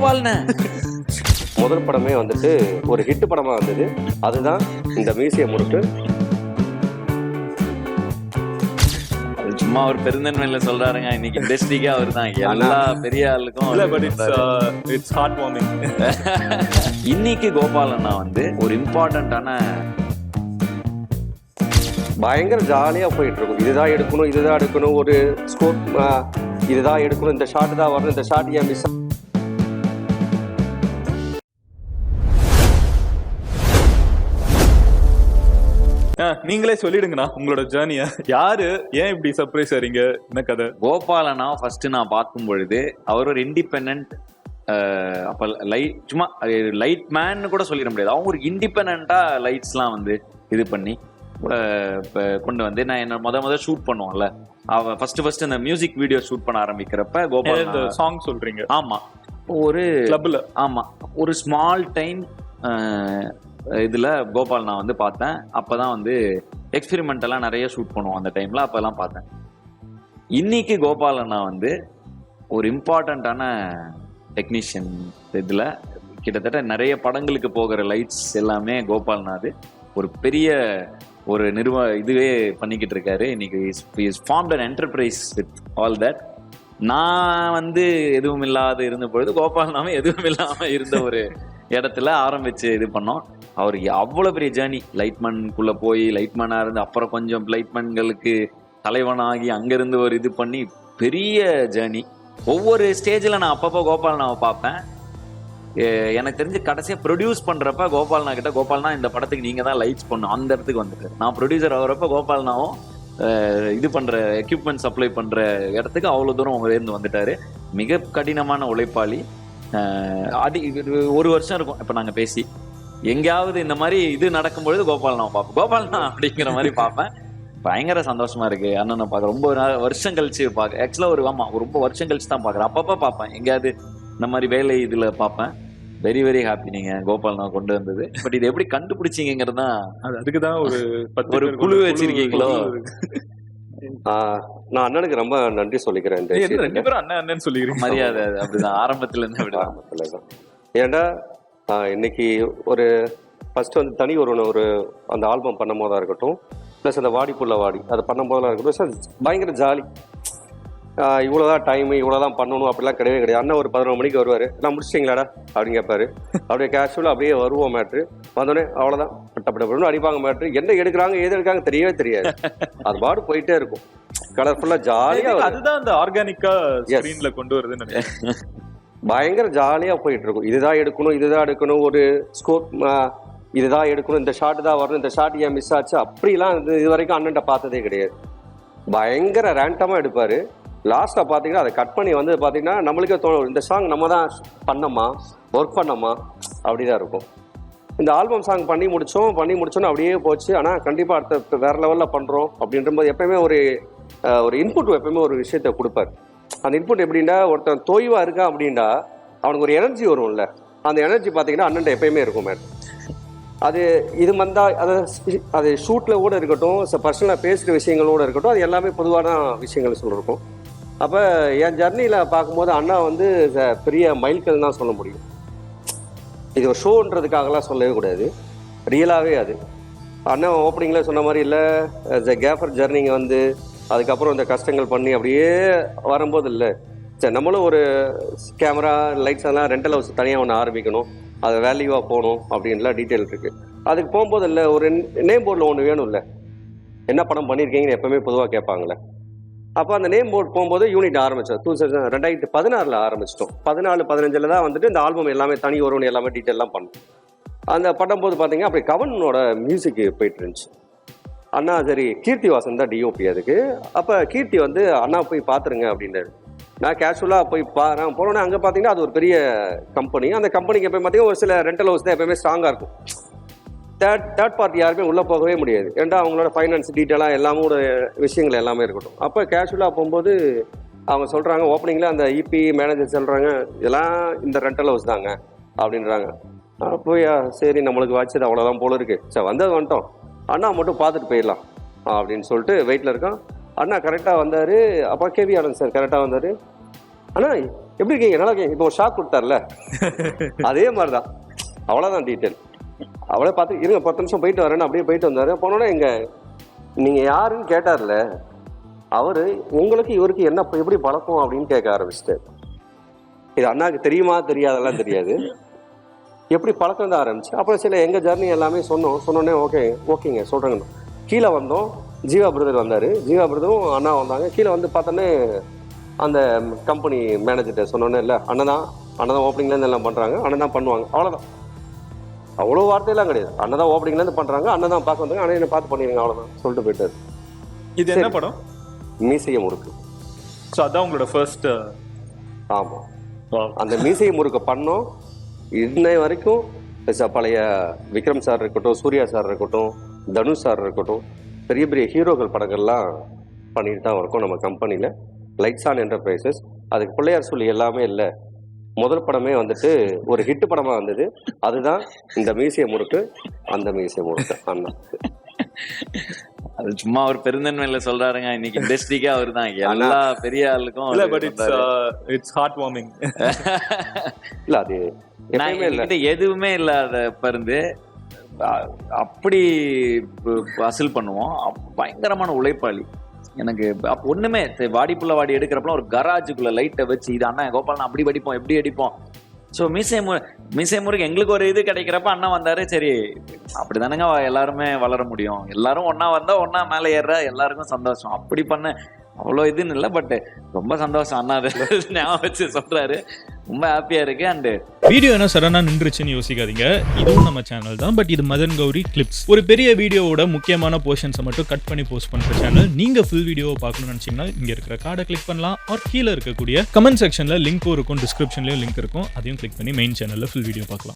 முதல் படமே வந்துட்டு ஒரு ஹிட் படமா வந்தது. அதுதான் இந்த மியூசியம் முருட்டு. சும்மா ஒரு பெருந்தன்மையில சொல்றாருங்க, இன்னைக்கு இண்டஸ்ட்ரிக்கே அவர் தான் எல்லா பெரிய ஆளுக்கும். இன்னைக்கு கோபால் அண்ணா வந்து ஒரு இம்பார்ட்டன்டான பயங்கர ஜாலியா போயிட்டு இருக்கும். இதுதான் எடுக்கணும், ஒரு ஸ்கோப் இதுதான் எடுக்கணும், இந்த ஷாட் தான் வரணும், இந்த ஷாட் ஏன் மிஸ். நீங்களே சொல்லிடுங்கண்ணா உங்களோட ஜேர்னிய. யாரு, ஏன் இப்படி சர்ப்ரைஸ் ஆறீங்க, என்ன கதை? கோபால் அண்ணா ஃபர்ஸ்ட் நான் பார்க்கும் பொழுது அவர் ஒரு இண்டிபெண்ட், அப்ப லைட் சும்மா லைட் மேன் கூட சொல்லிட முடியாது. அவங்க ஒரு இண்டிபெண்டா லைட்ஸ்லாம் வந்து இது பண்ணி கொண்டு வந்து நான் என்ன முத ஷூட் பண்ணுவோம்ல, அவ ஃபர்ஸ்ட் அந்த மியூசிக் வீடியோ ஷூட் பண்ண ஆரம்பிக்கிறப்ப கோபால் சாங் சொல்றீங்க? ஆமா, ஒரு கிளப்ல. ஆமா, ஒரு ஸ்மால் டைம் இதுல கோபால் நான் வந்து பார்த்தேன். அப்பதான் வந்து எக்ஸ்பெரிமெண்டெல்லாம் நிறைய ஷூட் பண்ணுவோம் அந்த டைம்ல, அப்பெல்லாம் பார்த்தேன். இன்னைக்கு கோபால் அண்ணா வந்து ஒரு இம்பார்ட்டன்டான டெக்னீஷியன். இதுல கிட்டத்தட்ட நிறைய படங்களுக்கு போகிற லைட்ஸ் எல்லாமே கோபால் அண்ணா அது ஒரு பெரிய ஒரு இதுவே பண்ணிக்கிட்டு இருக்காரு. இன்னைக்கு is formed an enterprise with all that. நான் வந்து எதுவும் இல்லாத இருந்த பொழுது கோபால் அண்ணாவும் எதுவும் இல்லாம இருந்த ஒரு இடத்துல ஆரம்பிச்சு இது பண்ணோம். அவர் அவ்வளவு பெரிய ஜேர்னி, லைட்மேனுக்குள்ள போய் லைட்மேனா இருந்து அப்புறம் கொஞ்சம் லைட்மேன்களுக்கு தலைவனாகி அங்கிருந்து ஒரு இது பண்ணி பெரிய ஜேர்னி. ஒவ்வொரு ஸ்டேஜில் நான் அப்பப்போ கோபால் நான் பார்ப்பேன். எனக்கு தெரிஞ்சு கடைசியாக ப்ரொடியூஸ் பண்ணுறப்ப கோபால்னா கிட்ட, கோபால்னா இந்த படத்துக்கு நீங்கள் தான் லைட்ஸ் பண்ணும், அந்த இடத்துக்கு வந்துட்டு நான் ப்ரொடியூசர் ஆகிறப்ப கோபால்னாவும் இது பண்ணுற எக்யூப்மெண்ட் சப்ளை பண்ணுற இடத்துக்கு அவ்வளோ தூரம் உயர்ந்து வந்துட்டாரு. மிக கடினமான உழைப்பாளி. அது ஒரு வருஷம் இருக்கும் இப்போ நாங்கள் பேசி, எங்கேயாவது இந்த மாதிரி இது நடக்கும்பொழுது கோபால்னா பார்ப்பேன், கோபால்னா அப்படிங்கிற மாதிரி பார்ப்பேன். பயங்கர சந்தோஷமா இருக்கு அண்ணனை பார்க்க. ரொம்ப வருஷம் கழிச்சு பார்க்க, ஆக்சுவலா ரொம்ப வருஷம் கழிச்சு தான் பார்க்குறேன். அப்பப்போ பார்ப்பேன், எங்கேயாவது இந்த மாதிரி வேலை இதுல பார்ப்பேன். வெரி வெரி ஹாப்பி நீங்க கோபால் நான் கொண்டு வந்தது. பட் இது எப்படி கண்டுபிடிச்சீங்கிறது தான், அதுக்குதான் ஒரு குழு வச்சிருக்கீங்களோ? நான் அண்ணனுக்கு ரொம்ப நன்றி சொல்லிக்கிறேன். அண்ணன் சொல்லிக்கிறேன், மரியாதை அப்படிதான் ஆரம்பத்துல இருந்து. ஆரம்பத்துல ஏன்டா இன்னைக்கு ஒரு ஃபர்ஸ்ட் வந்து தனி ஒரு அந்த ஆல்பம் பண்ணும் போதா இருக்கட்டும், ப்ளஸ் அந்த வாடிப்புள்ள வாடி அதை பண்ணும் போதெல்லாம் இருக்கட்டும் சார், பயங்கர ஜாலி. இவ்வளோதான் டைமு, இவ்வளோதான் பண்ணணும் அப்படிலாம் கிடையவே கிடையாது. அண்ணன் ஒரு 11 மணிக்கு வருவார், நான் முடிச்சிட்டிங்களாடா அப்படின்னு கேட்பாரு. அப்படியே கேஷுவலாக அப்படியே வருவோம் மேட்ரு. வந்தோடனே அவ்வளோதான் பட்டப்பட்டு அடிப்பாங்க மேட்ரு. என்ன எடுக்கிறாங்க ஏது எடுக்கிறாங்க தெரியவே தெரியாது. அது பாடு போயிட்டே இருக்கும், கலர்ஃபுல்லாக ஜாலியாக. அதுதான் அந்த ஆர்கானிக்கா ஸ்க்ரீன்ல கொண்டு வருதுன்னு பயங்கர ஜாலியாக போயிட்டு இருக்கும். இதுதான் எடுக்கணும், ஒரு ஸ்கோப் இதுதான் எடுக்கணும், இந்த ஷாட் தான் வரணும், இந்த ஷாட் ஏன் மிஸ் ஆச்சு அப்படிலாம் இது வரைக்கும் அண்ணன்ட்ட பார்த்ததே கிடையாது. பயங்கர ரேண்டமாக எடுப்பார். லாஸ்ட்டாக பார்த்தீங்கன்னா அதை கட் பண்ணி வந்து பார்த்தீங்கன்னா நம்மளுக்கே தோணும், இந்த சாங் நம்ம தான் பண்ணோமா, ஒர்க் பண்ணோமா அப்படிதான் இருக்கும். இந்த ஆல்பம் சாங் பண்ணி முடிச்சோன்னு அப்படியே போச்சு. ஆனால் கண்டிப்பாக அடுத்த வேறு லெவலில் பண்ணுறோம் அப்படின்றபோது எப்பயுமே ஒரு இன்புட் எப்பயுமே ஒரு விஷயத்தை கொடுப்பார். அந்த இன்புட் எப்படின்னா, ஒருத்தன் தொய்வாக இருக்கா அப்படின்னா அவனுக்கு ஒரு எனர்ஜி வரும்ல, அந்த எனர்ஜி பார்த்தீங்கன்னா அண்ணன்ட்ட எப்பயுமே இருக்கும் மேடம். அது இது வந்தால் அது ஷூட்டில் கூட இருக்கட்டும், பர்சனலாக பேசுகிற விஷயங்களோடு இருக்கட்டும், அது எல்லாமே பொதுவான விஷயங்கள் சொல்லியிருக்கோம். அப்போ என் ஜர்னியில் பார்க்கும்போது அண்ணா வந்து பெரிய மைல்கல் தான் சொல்ல முடியும். இது ஒரு ஷோன்றதுக்காகலாம் சொல்லவே கூடாது, ரியலாகவே அது. அண்ணா ஓப்பனிங்கில் சொன்ன மாதிரி இல்லை, கேஃபர் ஜர்னிங்க வந்து அதுக்கப்புறம் இந்த கஷ்டங்கள் பண்ணி அப்படியே வரும்போது இல்லை, சரி நம்மளும் ஒரு கேமரா லைட்ஸ் எல்லாம் ரெண்டல் ஹவுஸ் தனியாக ஒன்று ஆரம்பிக்கணும், அது வேல்யூவாக போகணும் அப்படின்லாம் டீட்டெயில் இருக்குது. அதுக்கு போகும்போது இல்லை, ஒரு நேம் போர்டில் ஒன்று வேணும் இல்லை, என்ன படம் பண்ணியிருக்கீங்கன்னு எப்போவுமே பொதுவாக கேட்பாங்களே. அப்போ அந்த நேம் போர்டு போகும்போது யூனிட் ஆரம்பித்தோம். 2016 ஆரம்பிச்சிட்டோம். 14-15 தான் வந்துட்டு இந்த ஆல்பம் எல்லாமே தனி ஒருவன் எல்லாமே டீட்டெயிலாம் பண்ணோம். அந்த பண்ணும்போது பார்த்தீங்கன்னா அப்படி கவனோட மியூசிக் போயிட்டு இருந்துச்சு. அண்ணா சரி கீர்த்தி வாசன் தான் டிஓபி அதுக்கு. அப்போ கீர்த்தி வந்து அண்ணா போய் பார்த்துருங்க அப்படின்றாரு. நான் கேஷுவலாக போய் போனோன்னே அங்கே பார்த்தீங்கன்னா அது ஒரு பெரிய கம்பெனி. அந்த கம்பெனிக்கு எப்போ பார்த்தீங்கன்னா ஒரு சில ரெண்டல் ஹவுஸ் தான் எப்போயுமே ஸ்ட்ராங்காக இருக்கும். தேர்ட் பார்ட்டி யாருமே உள்ளே போகவே முடியாது. ஏன்டா அவங்களோட ஃபைனான்ஸ் டீட்டெயிலாக எல்லாமே விஷயங்கள் எல்லாமே இருக்கட்டும். அப்போ கேஷுவலாக போகும்போது அவங்க சொல்கிறாங்க, ஓப்பனிங்கில் அந்த இபி மேனேஜர் சொல்கிறாங்க, இதெல்லாம் இந்த ரெண்டல் ஹவுஸ் தாங்க அப்படின்றாங்க. போயா சரி நம்மளுக்கு வச்சது அவ்வளோதான் போல இருக்குது, சரி வந்துட்டோம், அண்ணா மட்டும் பார்த்துட்டு போயிடலாம் அப்படின்னு சொல்லிட்டு வெயிட்டில் இருக்கான். அண்ணா கரெக்டாக வந்தார். அப்போ கேவி ஆனந்த் சார் கரெக்டாக வந்தார். அண்ணா எப்படி இருக்கீங்க, நல்லா இருக்கீங்க, இப்போ ஒரு ஷாக் கொடுத்தார்ல அதே மாதிரிதான், அவ்வளவுதான் டீட்டெயில். அவளே பார்த்து இருங்க 10 நிமிஷம் போயிட்டு வரேன்னு அப்படியே போயிட்டு வந்தாரு. போனோன்னா நீங்க யாருன்னு கேட்டார்ல அவரு, உங்களுக்கு இவருக்கு என்ன எப்படி பழக்கம் அப்படின்னு கேட்க ஆரம்பிச்சிட்டாரு. இது அண்ணாக்கு தெரியுமா தெரியாதெல்லாம் தெரியாது, எப்படி பழக்கம் தான் ஆரம்பிச்சு. அப்புறம் சில எங்க ஜர்னி எல்லாமே சொன்னோடனே ஓகேங்க சொல்றேங்க. கீழே வந்தோம், ஜீவா பிரதர் வந்தாரு, ஜீவா பிரதரும் அண்ணா வந்தாங்க. கீழே வந்து பார்த்தோன்னே அந்த கம்பெனி மேனேஜர்கிட்ட சொன்னோன்னே, இல்லை அண்ணன் தான் ஓப்பனிங்லேருந்து எல்லாம் பண்றாங்க, அண்ணன் தான் பண்ணுவாங்க, அவ்வளோதான். அவ்வளோ வார்த்தையெல்லாம் கிடையாது, அண்ணன் தான் ஓப்பனிங்லேருந்து பண்றாங்க, அண்ணன் தான் பார்க்க வந்தாங்க, அண்ணன் என்ன பார்த்து பண்ணிடுங்க, அவ்வளோதான் சொல்லிட்டு போயிட்டாரு. இது என்ன படம்? மீசைய முறுக்கு. ஸோ அதான் உங்களோட ஃபர்ஸ்ட்? ஆமா, அந்த மீசைய முறுக்கு பண்ணோம். இன்னை வரைக்கும் பழைய விக்ரம் சார் இருக்கட்டும், சூர்யா சார் இருக்கட்டும், தனுஷ் சார் இருக்கட்டும், பெரிய பெரிய ஹீரோக்கள் படங்கள்லாம் பண்ணிட்டு தான் இருக்கோம் நம்ம கம்பெனியில். லைட்ஸ் ஆன் என்டர்பிரைசஸ், அதுக்கு பிள்ளையார் சொல்லி எல்லாமே இல்லை, முதல் படமே வந்துட்டு ஒரு ஹிட் படமா வந்தது, அதுதான் இந்த மீசைய முறுக்கு. அந்த மீசைய முறுக்கு அண்ணா அது சும்மா அவர் பெருந்தன்மையில சொல்றாருங்க, இன்னைக்கு இண்டஸ்ட்ரிக்கே அவர் தான் எல்லா பெரிய ஆளுக்கும். இல்ல பட் இட்ஸ் ஹார்ட் வார்மிங். இல்ல அது எதுவுமே இல்லாத பருந்து அப்படி அசில் பண்ணுவோம். பயங்கரமான உழைப்பாளி. எனக்கு ஒண்ணுமே வாடிப்புள்ள வாடி எடுக்கிறப்பலாம் ஒரு கராஜுக்குள்ள லைட்டை வச்சு இது அண்ணா கோபால் அப்படி படிப்போம் எப்படி அடிப்போம். ஸோ மீசை முறைக்கு எங்களுக்கு ஒரு இது கிடைக்கிறப்ப அண்ணா வந்தாரு, சரி அப்படிதானுங்க எல்லாருமே வளர முடியும், எல்லாரும் ஒன்னா வந்தா ஒன்னா மேலே ஏற எல்லாருக்கும் சந்தோஷம். அப்படி பண்ண அவ்வளோ இதுன்னு இல்லை, பட் ரொம்ப சந்தோஷம் அண்ணா அதை ஞாபகம் வச்சு சொல்றாரு, ரொம்ப ஹாப்பியா இருக்கு. அண்ட் வீடியோ என்ன சடனா நின்றுச்சுன்னு யோசிக்காதீங்க, இதுவும் நம்ம சேனல் தான். பட் இது மதன் கௌரி கிளிப்ஸ், ஒரு பெரிய வீடியோவோட முக்கியமான போர்ஷன்ஸை மட்டும் கட் பண்ணி போஸ்ட் பண்ற சேனல். நீங்க ஃபுல் வீடியோவை பார்க்கணும்னு நினைச்சீங்கன்னா இங்க இருக்கிற கார்டை கிளிக் பண்ணலாம், ஆர் கீழே இருக்கக்கூடிய கமெண்ட் செக்ஷன்ல லிங்க்கும் இருக்கும், டிஸ்கிரிப்ஷன்லயும் லிங்க் இருக்கும், அதையும் கிளிக் பண்ணி மெயின் சேனல்ல ஃபுல் வீடியோ பார்க்கலாம்.